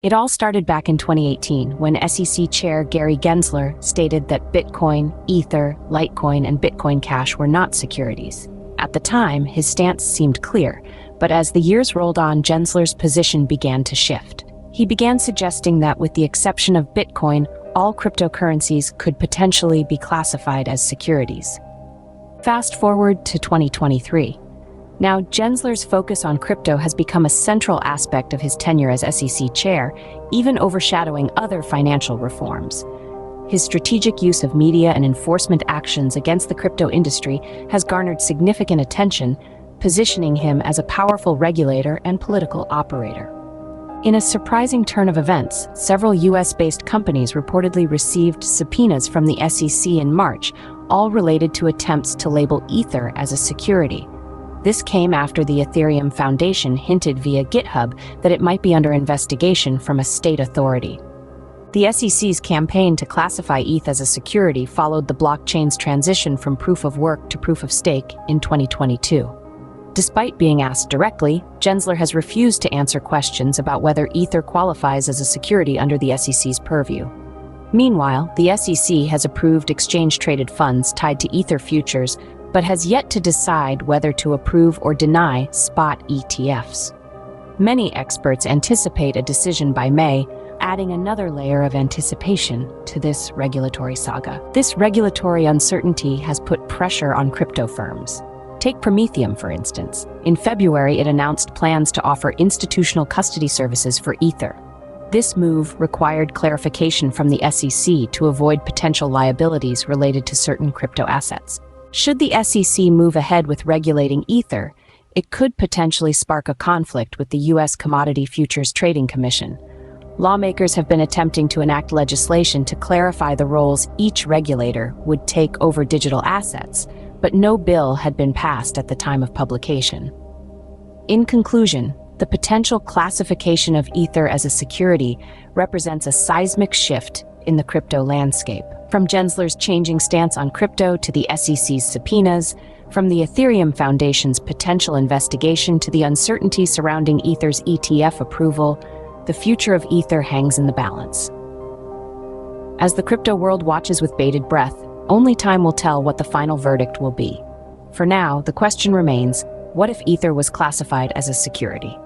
It all started back in 2018 when SEC Chair Gary Gensler stated that Bitcoin, Ether, Litecoin, and Bitcoin Cash were not securities. At the time, his stance seemed clear, but as the years rolled on, Gensler's position began to shift. He began suggesting that with the exception of Bitcoin, all cryptocurrencies could potentially be classified as securities. Fast forward to 2023. Now, Gensler's focus on crypto has become a central aspect of his tenure as SEC chair, even overshadowing other financial reforms. His strategic use of media and enforcement actions against the crypto industry has garnered significant attention, positioning him as a powerful regulator and political operator. In a surprising turn of events, several US-based companies reportedly received subpoenas from the SEC in March, all related to attempts to label Ether as a security. This came after the Ethereum Foundation hinted via GitHub that it might be under investigation from a state authority. The SEC's campaign to classify ETH as a security followed the blockchain's transition from proof of work to proof of stake in 2022. Despite being asked directly, Gensler has refused to answer questions about whether Ether qualifies as a security under the SEC's purview. Meanwhile, the SEC has approved exchange-traded funds tied to Ether futures, but has yet to decide whether to approve or deny spot ETFs. Many experts anticipate a decision by May, adding another layer of anticipation to this regulatory saga. This regulatory uncertainty has put pressure on crypto firms. Take Prometheum, for instance. In February, it announced plans to offer institutional custody services for Ether. This move required clarification from the SEC to avoid potential liabilities related to certain crypto assets. Should the SEC move ahead with regulating Ether, it could potentially spark a conflict with the U.S. Commodity Futures Trading Commission. Lawmakers have been attempting to enact legislation to clarify the roles each regulator would take over digital assets, but no bill had been passed at the time of publication. In conclusion, the potential classification of Ether as a security represents a seismic shift in the crypto landscape. From Gensler's changing stance on crypto to the SEC's subpoenas, from the Ethereum Foundation's potential investigation to the uncertainty surrounding Ether's ETF approval, the future of Ether hangs in the balance. As the crypto world watches with bated breath, only time will tell what the final verdict will be. For now, the question remains, what if Ether was classified as a security?